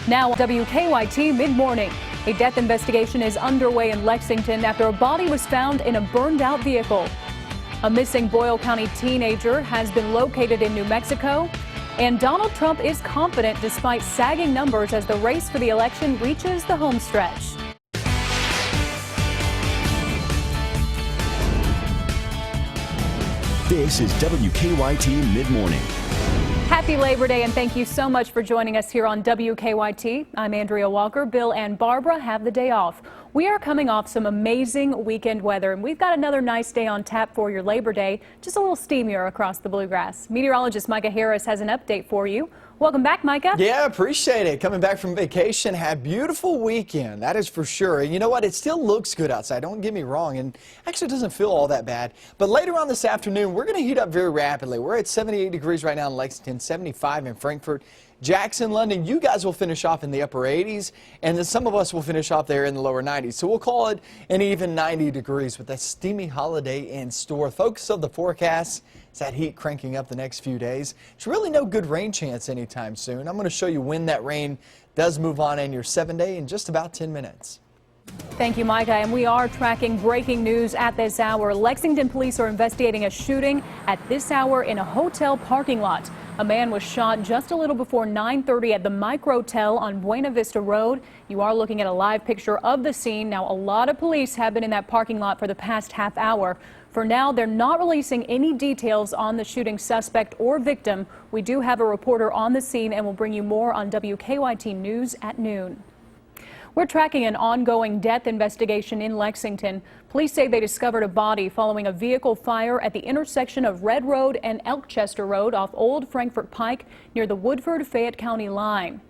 Now, WKYT Mid-Morning. A death investigation is underway in Lexington after a body was found in a burned-out vehicle. A missing Boyle County teenager has been located in New Mexico. And Donald Trump is confident despite sagging numbers as the race for the election reaches the home stretch. This is WKYT Mid-Morning. Happy Labor Day, and thank you so much for joining us here on WKYT. I'm Andrea Walker. Bill and Barbara have the day off. We are coming off some amazing weekend weather, and we've got another nice day on tap for your Labor Day, just a little steamier across the bluegrass. Meteorologist Micah Harris has an update for you. Welcome back, Micah. Yeah, appreciate it. Coming back from vacation, had a beautiful weekend, that is for sure. And you know what? It still looks good outside, don't get me wrong, and actually doesn't feel all that bad. But later on this afternoon, we're going to heat up very rapidly. We're at 78 degrees right now in Lexington, 75 in Frankfort. Jackson, London, you guys will finish off in the upper 80s, and then some of us will finish off there in the lower 90s. So we'll call it an even 90 degrees with that steamy holiday in store. Focus of the forecast is that heat cranking up the next few days. There's really no good rain chance anytime soon. I'm going to show you when that rain does move on in your 7-day in just about 10 minutes. Thank you, Micah. And we are tracking breaking news at this hour. Lexington police are investigating a shooting at this hour in a hotel parking lot. A man was shot just a little before 9:30 at the Microtel on Buena Vista Road. You are looking at a live picture of the scene. Now, a lot of police have been in that parking lot for the past half hour. For now, they're not releasing any details on the shooting suspect or victim. We do have a reporter on the scene, and we'll bring you more on WKYT News at noon. We're tracking an ongoing death investigation in Lexington. Police say they discovered a body following a vehicle fire at the intersection of Red Road and Elkchester Road off Old Frankfort Pike near the Woodford-Fayette County line.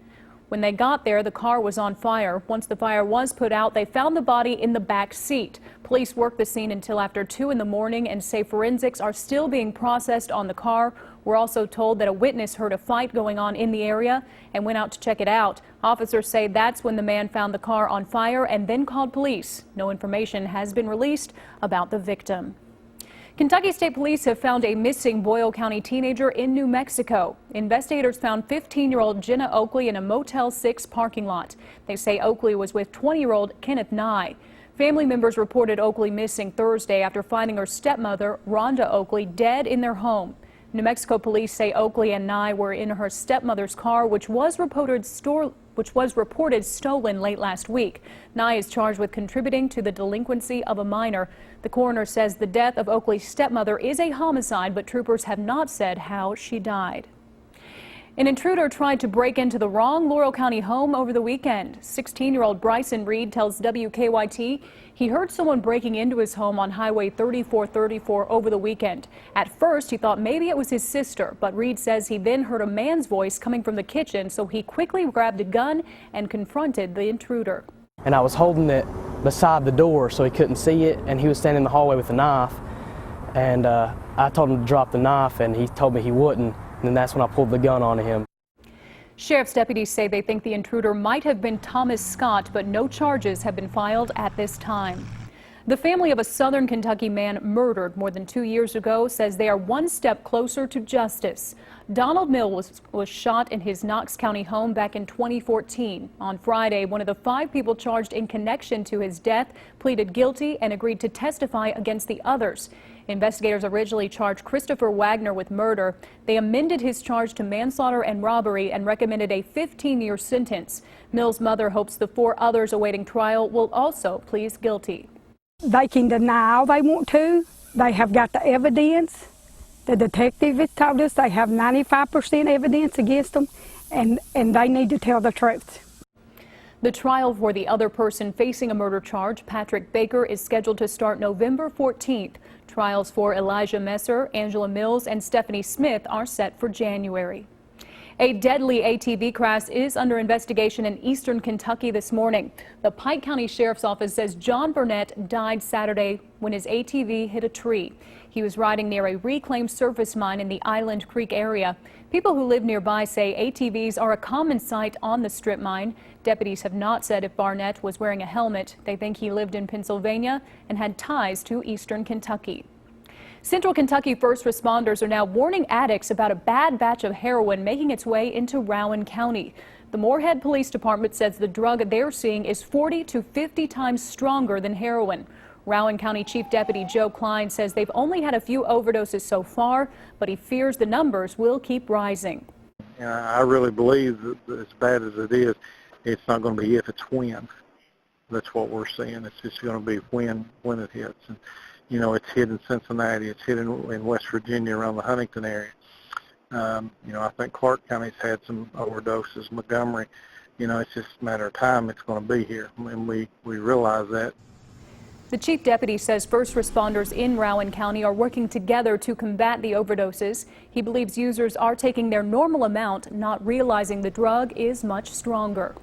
When they got there, the car was on fire. Once the fire was put out, they found the body in the back seat. Police worked the scene until after 2 in the morning and say forensics are still being processed on the car. We're also told that a witness heard a fight going on in the area and went out to check it out. Officers say that's when the man found the car on fire and then called police. No information has been released about the victim. Kentucky State Police have found a missing Boyle County teenager in New Mexico. Investigators found 15-year-old Jenna Oakley in a Motel 6 parking lot. They say Oakley was with 20-year-old Kenneth Nye. Family members reported Oakley missing Thursday after finding her stepmother, Rhonda Oakley, dead in their home. New Mexico police say Oakley and Nye were in her stepmother's car, which was reported stolen late last week. Nye is charged with contributing to the delinquency of a minor. The coroner says the death of Oakley's stepmother is a homicide, but troopers have not said how she died. An intruder tried to break into the wrong Laurel County home over the weekend. 16-year-old Bryson Reed tells WKYT he heard someone breaking into his home on Highway 3434 over the weekend. At first, he thought maybe it was his sister, but Reed says he then heard a man's voice coming from the kitchen, so he quickly grabbed a gun and confronted the intruder. And I was holding it beside the door so he couldn't see it, and he was standing in the hallway with a knife. And I told him to drop the knife, and he told me he wouldn't. And then that's when I pulled the gun on him. Sheriff's deputies say they think the intruder might have been Thomas Scott, but no charges have been filed at this time. The family of a southern Kentucky man murdered more than 2 years ago says they are one step closer to justice. Donald Mills was shot in his Knox County home back in 2014. On Friday, one of the 5 people charged in connection to his death pleaded guilty and agreed to testify against the others. Investigators originally charged Christopher Wagner with murder. They amended his charge to manslaughter and robbery and recommended a 15-year sentence. Mills' mother hopes the 4 others awaiting trial will also plead guilty. They can deny all they want to. They have got the evidence. The detective has told us they have 95% evidence against them, and they need to tell the truth. The trial for the other person facing a murder charge, Patrick Baker, is scheduled to start November 14th. Trials for Elijah Messer, Angela Mills, and Stephanie Smith are set for January. A deadly ATV crash is under investigation in eastern Kentucky this morning. The Pike County Sheriff's Office says John Burnett died Saturday when his ATV hit a tree. He was riding near a reclaimed surface mine in the Island Creek area. People who live nearby say ATVs are a common sight on the strip mine. Deputies have not said if Barnett was wearing a helmet. They think he lived in Pennsylvania and had ties to eastern Kentucky. Central Kentucky first responders are now warning addicts about a bad batch of heroin making its way into Rowan County. The Moorhead Police Department says the drug they're seeing is 40 to 50 times stronger than heroin. Rowan County Chief Deputy Joe Klein says they've only had a few overdoses so far, but he fears the numbers will keep rising. I really believe that as bad as it is, it's not going to be if, it's when. That's what we're seeing. It's just going to be when it hits. And, you know, it's hit in Cincinnati. It's hit in West Virginia around the Huntington area. You know, I think Clark County's had some overdoses. Montgomery, you know, it's just a matter of time it's going to be here. And we realize that. The chief deputy says first responders in Rowan County are working together to combat the overdoses. He believes users are taking their normal amount, not realizing the drug is much stronger.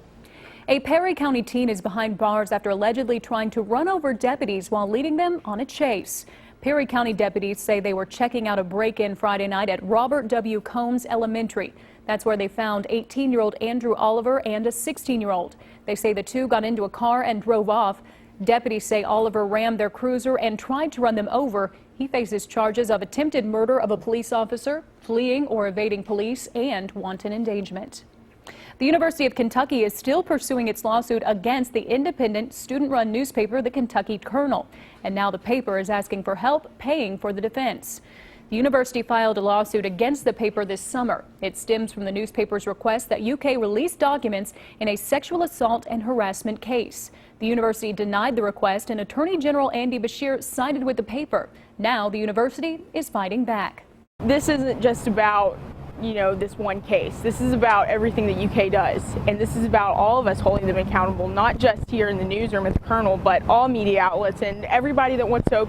A Perry County teen is behind bars after allegedly trying to run over deputies while leading them on a chase. Perry County deputies say they were checking out a break-in Friday night at Robert W. Combs Elementary. That's where they found 18-year-old Andrew Oliver and a 16-year-old. They say the two got into a car and drove off. Deputies say Oliver rammed their cruiser and tried to run them over. He faces charges of attempted murder of a police officer, fleeing or evading police, and wanton endangerment. The University of Kentucky is still pursuing its lawsuit against the independent student-run newspaper, the Kentucky Colonel. And now the paper is asking for help paying for the defense. The university filed a lawsuit against the paper this summer. It stems from the newspaper's request that UK release documents in a sexual assault and harassment case. The university denied the request, and Attorney General Andy Beshear sided with the paper. Now the university is fighting back. This isn't just about, you know, this one case. This is about everything that UK does, and this is about all of us holding them accountable, not just here in the newsroom at the Colonel, but all media outlets and everybody that wants to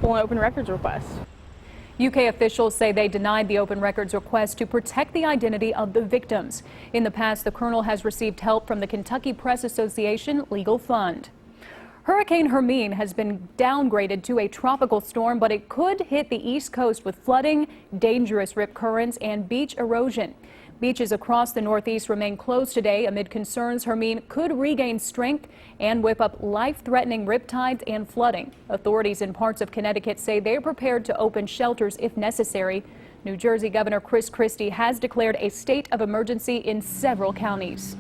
pull an open records request. UK officials say they denied the open records request to protect the identity of the victims. In the past, the Colonel has received help from the Kentucky Press Association Legal Fund. Hurricane Hermine has been downgraded to a tropical storm, but it could hit the East Coast with flooding, dangerous rip currents, and beach erosion. Beaches across the Northeast remain closed today amid concerns Hermine could regain strength and whip up life-threatening riptides and flooding. Authorities in parts of Connecticut say they're prepared to open shelters if necessary. New Jersey Governor Chris Christie has declared a state of emergency in several counties.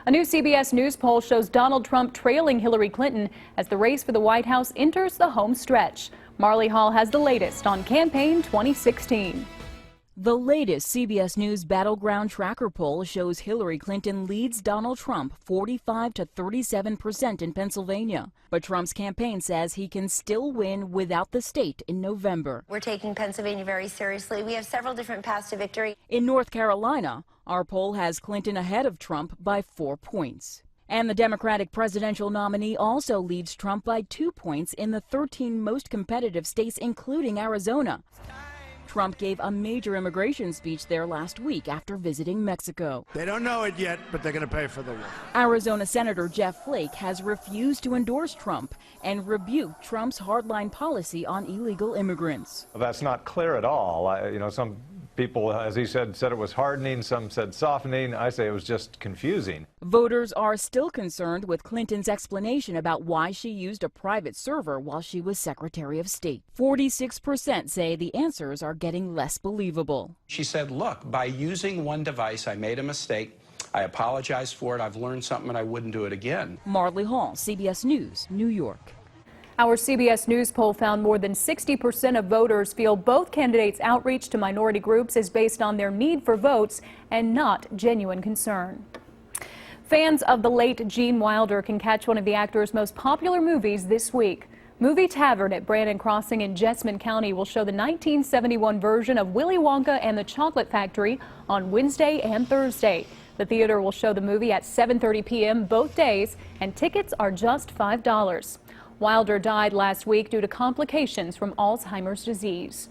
A new CBS News poll shows Donald Trump trailing Hillary Clinton as the race for the White House enters the home stretch. Marley Hall has the latest on campaign 2016. The latest CBS News Battleground Tracker poll shows Hillary Clinton leads Donald Trump 45 to 37% in Pennsylvania. But Trump's campaign says he can still win without the state in November. We're taking Pennsylvania very seriously. We have several different paths to victory. In North Carolina, our poll has Clinton ahead of Trump by 4 points. And the Democratic presidential nominee also leads Trump by 2 points in the 13 most competitive states, including Arizona. Trump gave a major immigration speech there last week after visiting Mexico. They don't know it yet, but they're going to pay for the war. Arizona Senator Jeff Flake has refused to endorse Trump and rebuked Trump's hardline policy on illegal immigrants. That's not clear at all. Some people, as he said it was hardening. Some said softening. I say it was just confusing. Voters are still concerned with Clinton's explanation about why she used a private server while she was Secretary of State. 46% say the answers are getting less believable. She said, look, by using one device, I made a mistake. I apologize for it. I've learned something and I wouldn't do it again. Marley Hall, CBS News, New York. Our CBS News poll found more than 60% of voters feel both candidates' outreach to minority groups is based on their need for votes and not genuine concern. Fans of the late Gene Wilder can catch one of the actor's most popular movies this week. Movie Tavern at Brandon Crossing in Jessamine County will show the 1971 version of Willy Wonka and the Chocolate Factory on Wednesday and Thursday. The theater will show the movie at 7:30 p.m. both days, and tickets are just $5. Wilder died last week due to complications from Alzheimer's disease.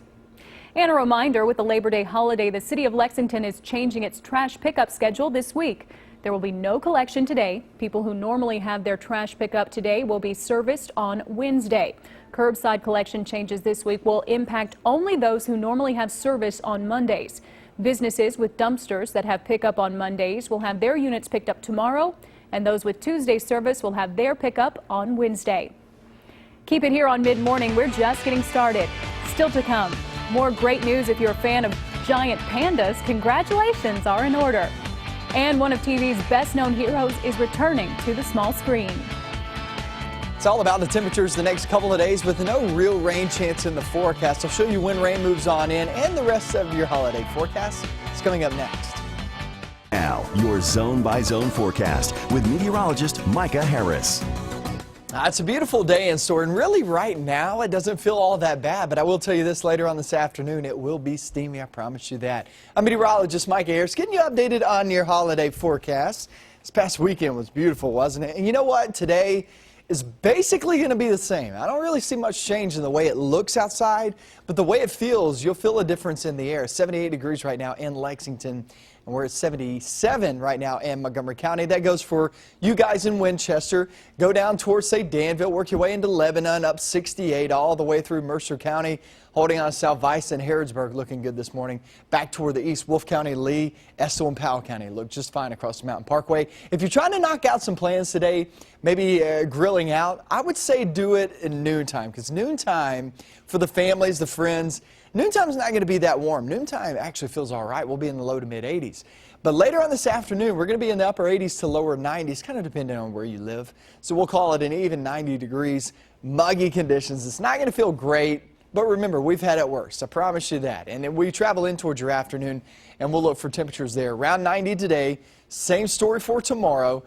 And a reminder, with the Labor Day holiday, the city of Lexington is changing its trash pickup schedule this week. There will be no collection today. People who normally have their trash pickup today will be serviced on Wednesday. Curbside collection changes this week will impact only those who normally have service on Mondays. Businesses with dumpsters that have pickup on Mondays will have their units picked up tomorrow, and those with Tuesday service will have their pickup on Wednesday. Keep it here on Mid-Morning. We're just getting started. Still to come, more great news if you're a fan of giant pandas. Congratulations are in order. And one of TV's best-known heroes is returning to the small screen. It's all about the temperatures the next couple of days with no real rain chance in the forecast. I'll show you when rain moves on in and the rest of your holiday forecast. It's coming up next. Now, your zone-by-zone forecast with meteorologist Micah Harris. It's a beautiful day in store, and really right now it doesn't feel all that bad, but I will tell you this later on this afternoon, it will be steamy, I promise you that. I'm meteorologist Micah Harris, getting you updated on your holiday forecast. This past weekend was beautiful, wasn't it? And you know what? Today is basically going to be the same. I don't really see much change in the way it looks outside, but the way it feels, you'll feel a difference in the air. 78 degrees right now in Lexington, and we're at 77 right now in Montgomery County. That goes for you guys in Winchester. Go down towards, say, Danville, work your way into Lebanon, up 68 all the way through Mercer County. Holding on to South Vice and Harrodsburg, looking good this morning. Back toward the east, Wolfe County, Lee, Estill, and Powell County look just fine across the Mountain Parkway. If you're trying to knock out some plans today, maybe grilling out, I would say do it in noontime, because noontime for the families, the friends, noontime's not going to be that warm. Noontime actually feels all right. We'll be in the low to mid 80s. But later on this afternoon, we're going to be in the upper 80s to lower 90s, kind of depending on where you live. So we'll call it an even 90 degrees, muggy conditions. It's not going to feel great. But remember, we've had it worse. I promise you that. And then we travel in towards your afternoon, and we'll look for temperatures there. Around 90 today. Same story for tomorrow,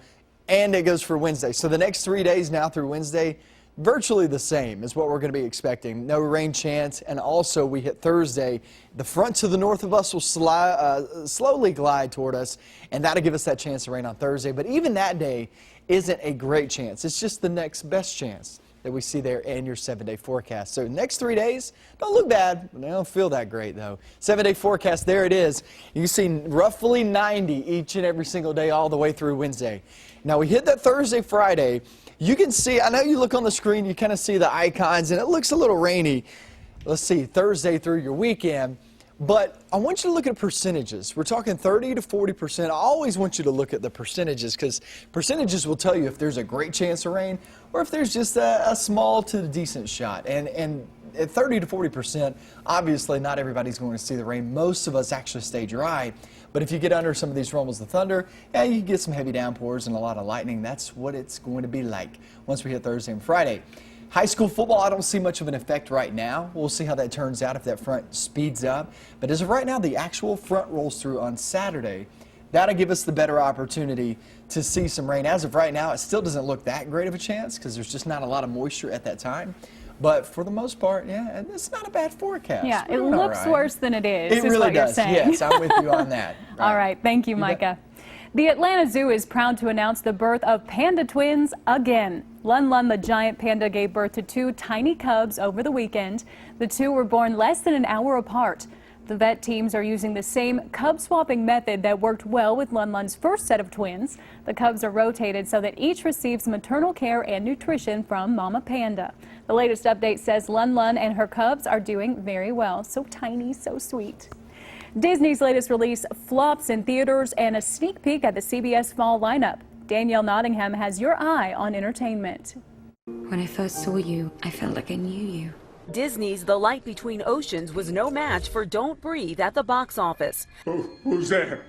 and it goes for Wednesday. So the next 3 days now through Wednesday, virtually the same is what we're going to be expecting. No rain chance, and also we hit Thursday. The front to the north of us will slowly glide toward us, and that'll give us that chance of rain on Thursday. But even that day isn't a great chance. It's just the next best chance that we see there in your 7-day forecast. So next 3 days don't look bad, but they don't feel that great though. 7-day forecast, there it is. You see roughly 90 each and every single day all the way through Wednesday. Now we hit that Thursday, Friday. You can see, I know you look on the screen, you kind of see the icons and it looks a little rainy. Let's see, Thursday through your weekend. But I want you to look at percentages. We're talking 30 to 40%. I always want you to look at the percentages because percentages will tell you if there's a great chance of rain or if there's just a small to decent shot. And at 30 to 40%, obviously not everybody's going to see the rain. Most of us actually stay dry. But if you get under some of these rumbles of thunder, yeah, you can get some heavy downpours and a lot of lightning. That's what it's going to be like once we hit Thursday and Friday. High school football, I don't see much of an effect right now. We'll see how that turns out if that front speeds up. But as of right now, the actual front rolls through on Saturday. That'll give us the better opportunity to see some rain. As of right now, it still doesn't look that great of a chance because there's just not a lot of moisture at that time. But for the most part, yeah, it's not a bad forecast. Yeah, it looks worse than it is. It really does. Yes, I'm with you on that. Right. All right, thank you, Micah. The Atlanta Zoo is proud to announce the birth of panda twins again. Lun Lun, the giant panda, gave birth to 2 tiny cubs over the weekend. The 2 were born less than an hour apart. The vet teams are using the same cub swapping method that worked well with Lun Lun's first set of twins. The cubs are rotated so that each receives maternal care and nutrition from Mama Panda. The latest update says Lun Lun and her cubs are doing very well. So tiny, so sweet. Disney's latest release flops in theaters and a sneak peek at the CBS fall lineup. Danielle Nottingham has your eye on entertainment. When I first saw you, I felt like I knew you. Disney's The Light Between Oceans was no match for Don't Breathe at the box office. Who's there?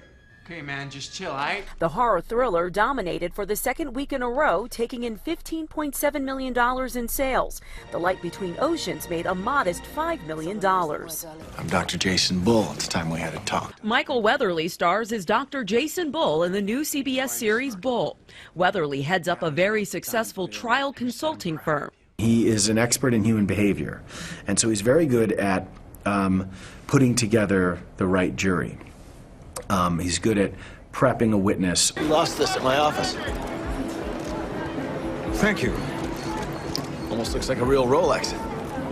Okay, man, just chill, alright? The horror thriller dominated for the second week in a row, taking in $15.7 million in sales. The Light Between Oceans made a modest $5 million. I'm Dr. Jason Bull. It's time we had a talk. Michael Weatherly stars as Dr. Jason Bull in the new CBS series Bull. Weatherly heads up a very successful trial consulting firm. He is an expert in human behavior, and so he's very good at putting together the right jury. He's good at prepping a witness. I lost this at my office. Thank you. Almost looks like a real Rolex.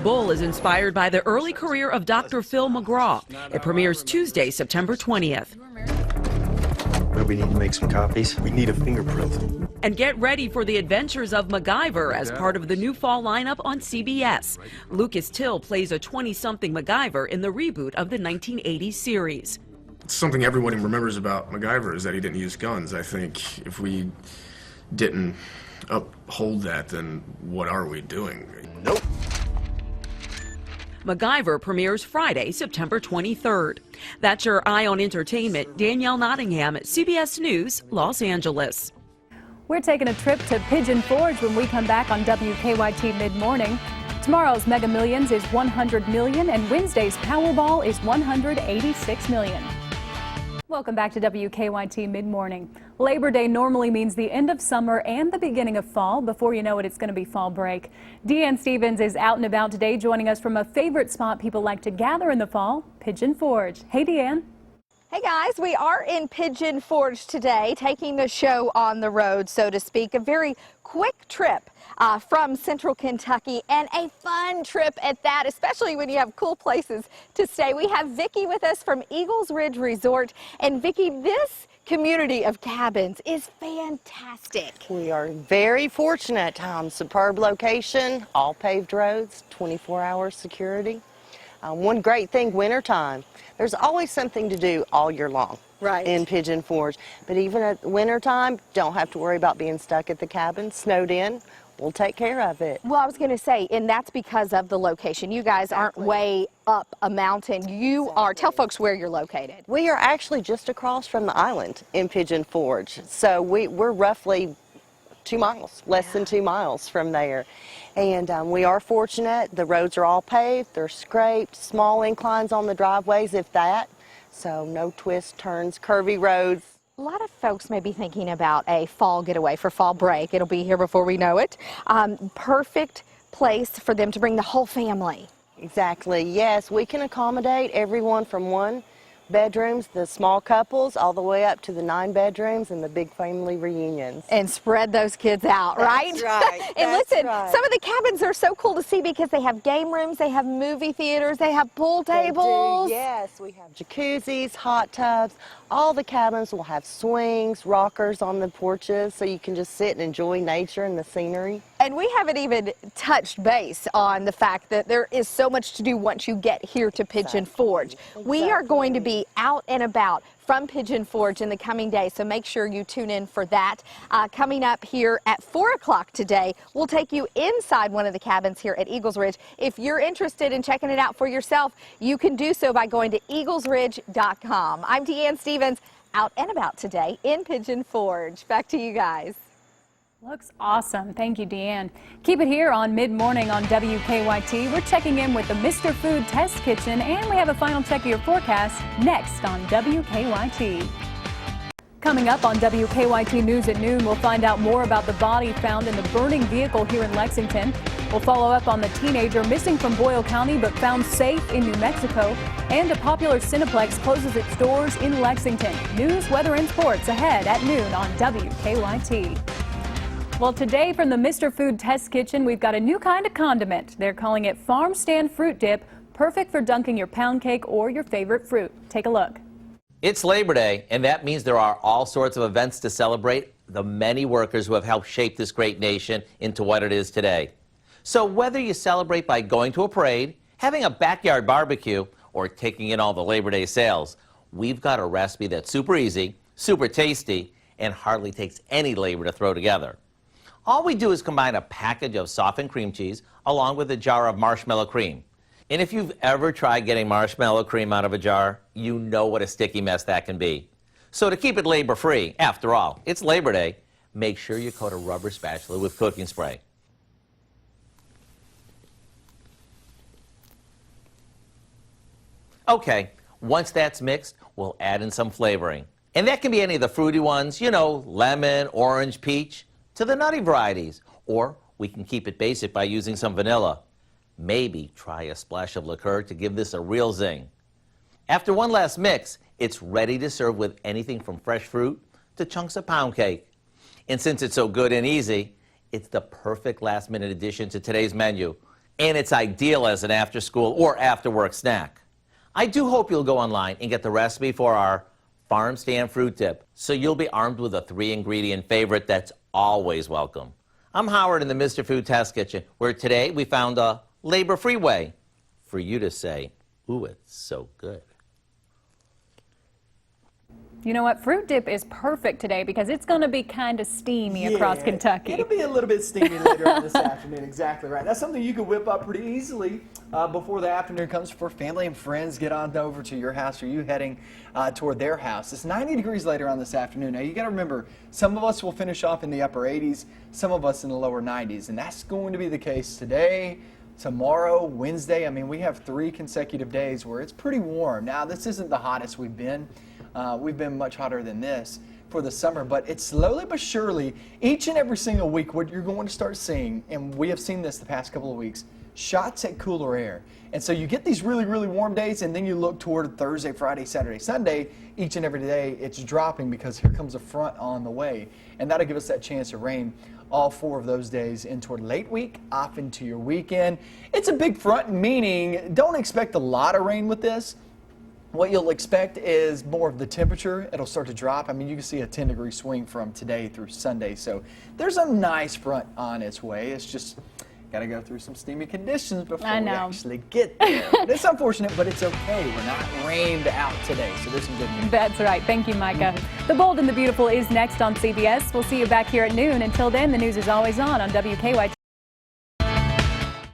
Bull is inspired by the early career of Dr. Phil McGraw. It premieres Tuesday, September 20th. We need to make some copies. We need a fingerprint. And get ready for the adventures of MacGyver as part of the new fall lineup on CBS. Lucas Till plays a 20-something MacGyver in the reboot of the 1980s series. Something everyone remembers about MacGyver is that he didn't use guns. I think if we didn't uphold that, then what are we doing? Nope. MacGyver premieres Friday, September 23rd. That's your Eye on Entertainment. Danielle Nottingham, CBS News, Los Angeles. We're taking a trip to Pigeon Forge when we come back on WKYT Mid-Morning. Tomorrow's Mega Millions is 100 million and Wednesday's Powerball is 186 million. Welcome back to WKYT Mid-Morning. Labor Day normally means the end of summer and the beginning of fall. Before you know it, it's going to be fall break. Deanne Stevens is out and about today, joining us from a favorite spot people like to gather in the fall, Pigeon Forge. Hey, Deanne. Hey guys, we are in Pigeon Forge today, taking the show on the road, so to speak. A very quick trip from central Kentucky, and a fun trip at that, especially when you have cool places to stay. We have Vicki with us from Eagles Ridge Resort, and Vicki, this community of cabins is fantastic. We are very fortunate. Superb location, all paved roads, 24-hour security. One great thing, wintertime. There's always something to do all year long in Pigeon Forge. But even at wintertime, don't have to worry about being stuck at the cabin, snowed in. We'll take care of it. Well, I was going to say, and that's because of the location. You guys aren't way up a mountain. You are, tell folks where you're located. We are actually just across from the island in Pigeon Forge. So we're roughly 2 miles, less than 2 miles from there. And we are fortunate. The roads are all paved, they're scraped, small inclines on the driveways, if that. So no twists, turns, curvy roads. A lot of folks may be thinking about a fall getaway for fall break. It'll be here before we know it. Perfect place for them to bring the whole family. Exactly, yes. We can accommodate everyone from 1 bedrooms, the small couples, all the way up to the 9 bedrooms and the big family reunions. And spread those kids out, right? That's right. And That's listen, right. some of the cabins are so cool to see because they have game rooms, they have movie theaters, they have pool tables. Yes, we have jacuzzis, hot tubs. All the cabins will have swings, rockers on the porches, so you can just sit and enjoy nature and the scenery. And we haven't even touched base on the fact that there is so much to do once you get here to Pigeon Forge. We are going to be out and about from Pigeon Forge in the coming days, so make sure you tune in for that. Coming up here at 4 o'clock today, we'll take you inside one of the cabins here at Eagles Ridge. If you're interested in checking it out for yourself, you can do so by going to eaglesridge.com. I'm Deanne Stevens, out and about today in Pigeon Forge. Back to you guys. Looks awesome. Thank you, Deanne. Keep it here on Mid-Morning on WKYT. We're checking in with the Mr. Food Test Kitchen, and we have a final check of your forecast next on WKYT. Coming up on WKYT News at noon, we'll find out more about the body found in the burning vehicle here in Lexington. We'll follow up on the teenager missing from Boyle County but found safe in New Mexico. And a popular Cineplex closes its doors in Lexington. News, weather, and sports ahead at noon on WKYT. Well, today from the Mr. Food Test Kitchen, we've got a new kind of condiment. They're calling it Farm Stand Fruit Dip, perfect for dunking your pound cake or your favorite fruit. Take a look. It's Labor Day, and that means there are all sorts of events to celebrate the many workers who have helped shape this great nation into what it is today. So whether you celebrate by going to a parade, having a backyard barbecue, or taking in all the Labor Day sales, we've got a recipe that's super easy, super tasty, and hardly takes any labor to throw together. All we do is combine a package of softened cream cheese along with a jar of marshmallow cream. And if you've ever tried getting marshmallow cream out of a jar, you know what a sticky mess that can be. So to keep it labor-free, after all, it's Labor Day, make sure you coat a rubber spatula with cooking spray. Okay, once that's mixed, we'll add in some flavoring. And that can be any of the fruity ones, you know, lemon, orange, peach, to the nutty varieties, or we can keep it basic by using some vanilla. Maybe try a splash of liqueur to give this a real zing. After one last mix, it's ready to serve with anything from fresh fruit to chunks of pound cake. And since it's so good and easy, it's the perfect last-minute addition to today's menu, and it's ideal as an after-school or after-work snack. I do hope you'll go online and get the recipe for our Farm Stand Fruit Dip, so you'll be armed with a 3-ingredient favorite that's always welcome. I'm Howard in the Mr. Food Test Kitchen, where today we found a labor-free way for you to say, ooh, it's so good. You know what? Fruit dip is perfect today because it's going to be kind of steamy across Kentucky. It'll be a little bit steamy later on this afternoon. Exactly right. That's something you can whip up pretty easily before the afternoon comes for family and friends. Get on over to your house or you heading toward their house. It's 90 degrees later on this afternoon. Now, you got to remember, some of us will finish off in the upper 80s, some of us in the lower 90s, and that's going to be the case today, tomorrow, Wednesday. I mean, we have 3 consecutive days where it's pretty warm. Now, this isn't the hottest we've been. We've been much hotter than this for the summer, but it's slowly but surely, each and every single week, what you're going to start seeing, and we have seen this the past couple of weeks, shots at cooler air. And so you get these really, really warm days, and then you look toward Thursday, Friday, Saturday, Sunday, each and every day it's dropping because here comes a front on the way. And that'll give us that chance of rain all 4 of those days in toward late week, off into your weekend. It's a big front, meaning don't expect a lot of rain with this. What you'll expect is more of the temperature. It'll start to drop. I mean, you can see a 10-degree swing from today through Sunday. So there's a nice front on its way. It's just got to go through some steamy conditions before we actually get there. It's unfortunate, but it's okay. We're not rained out today, so there's some good news. That's right. Thank you, Micah. The Bold and the Beautiful is next on CBS. We'll see you back here at noon. Until then, the news is always on WKYT